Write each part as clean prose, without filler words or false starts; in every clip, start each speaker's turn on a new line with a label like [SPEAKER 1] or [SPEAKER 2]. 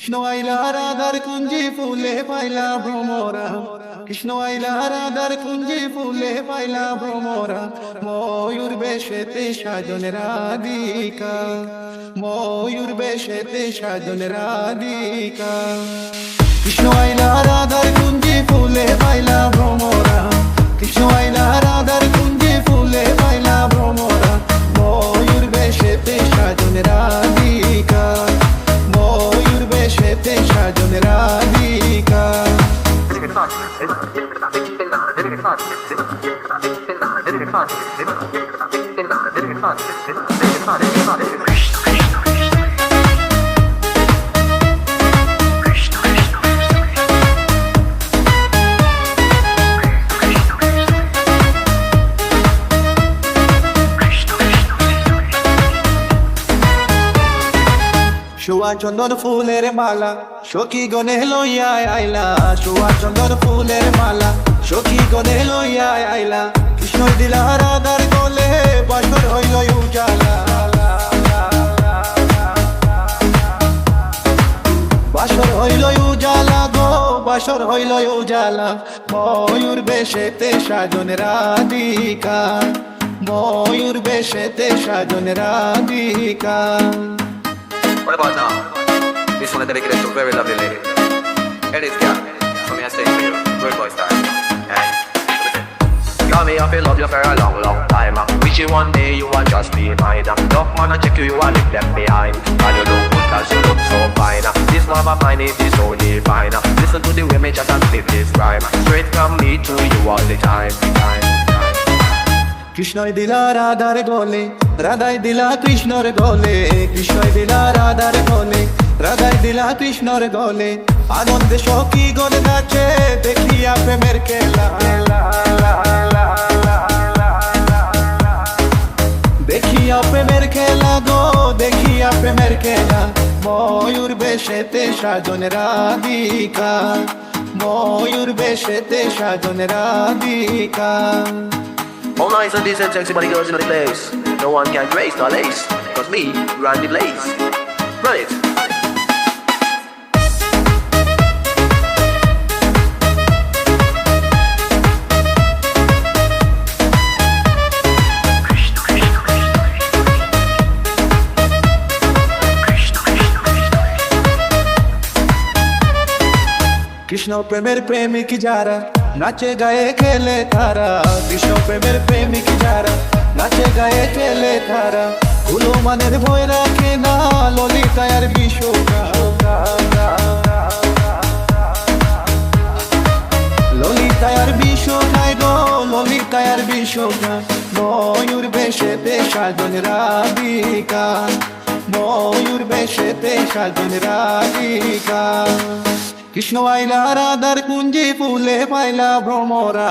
[SPEAKER 1] কৃষ্ণ আইলা রাধার কুঞ্জি ফুলে পাইলা ভ্রমরা, কৃষ্ণ আইলা রাধার কুঞ্জি ফুলে পাইলা ভ্রমরা, ময়ূর বেশেতে সাজন রাধিকা, ময়ূর বেশেতে সাজন রাধিকা। কৃষ্ণ আইলা রাধার কুঞ্জি ফুলে পাইলা ভ্রমরা, কৃষ্ণ আইলা রাধার কুঞ্জি ফুলে পাইলা ভ্রমরা, ময়ূর বেশেতে সাজন রাধিকা, ময়ূর বেশেতে সাজন রাধিকা। শোয়া চন্দন ফুলের মালা সখী গনে লইয়া আইলা, শোয়া চন্দন ফুলের মালা সখী গনে লইয়া আইলা, কৃষ্ণ দিলা রাধার গলে বাসর হইল উজালা, বাসর হইল উজালা গো, বাসর হইল উজালা, ময়ূর বেশেতে সাজন রাধিকা, ময়ূর বেশেতে সাজন Radhika.
[SPEAKER 2] What about now? This one is dedicated to a very lovely lady. It is girl. For me, I stay for you. Good boy style. Hey, listen. Got me, I feel love you for a long, long time. Wish you one day you will just be mine. Look, man, I check you, you are leave them behind. And you look good cause you look so fine. This love of mine is so divine. Listen to the way me just and split this rhyme. Straight from me to you all the time.
[SPEAKER 1] কৃষ্ণই দিলা রাধার গলে, রাধাই দিলা কৃষ্ণর গলে, কৃষ্ণই দিলা রাধার গলে, রাধাই দিলা কৃষ্ণর গলে, আনন্দে সখী গলে নাচে দেখিয়া প্রেমের খেলা, দেখিয়া প্রেমের খেলা গো, দেখিয়া প্রেমের খেলা, ময়ূর বেশেতে সাজন রাধিকা, ময়ূর বেশেতে সাজন Radhika.
[SPEAKER 2] All nice and decent, sexy body girls in the place. No one can grace the lace. Cause me, run the blaze. Run it.
[SPEAKER 1] Krishna প্রেমের প্রেমিক যারা নাচে গায়ে খেলে তারা, কৃষ্ণ প্রেমের প্রেমিক যারা নাচে গায়ে খেলে তারা, গুলো মানের ভয় রাখে না ললিতায়ার বিশ্বকা, ললিতায়ার বিশ্বকায় গো, ললিতায়ার বিশ্বকা, ময়ূর বেশেতে সাজন রাধিকা, ময়ূর বেশেতে সাজন রাধিকা। কৃষ্ণ আইলা রাধার কুঞ্জি ফুলে পাইলা ভ্রমরা,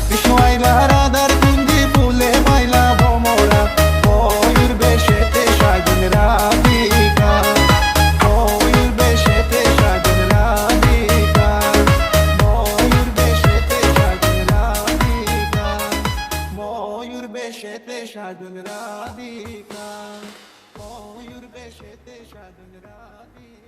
[SPEAKER 1] কৃষ্ণ আইলা রাধার কুঞ্জি ফুলে পাইলা ভ্রমরা, ময়ূর বেশেতে সাজন রাধিকা, ময়ূর বেশেতে সাজন রাধিকা, ময়ূর বেশেতে সাজন রাধিকা, ময়ূর বেশেতে সাজন রাধিকা, ময়ূর বেশেতে সাজন রাধিকা।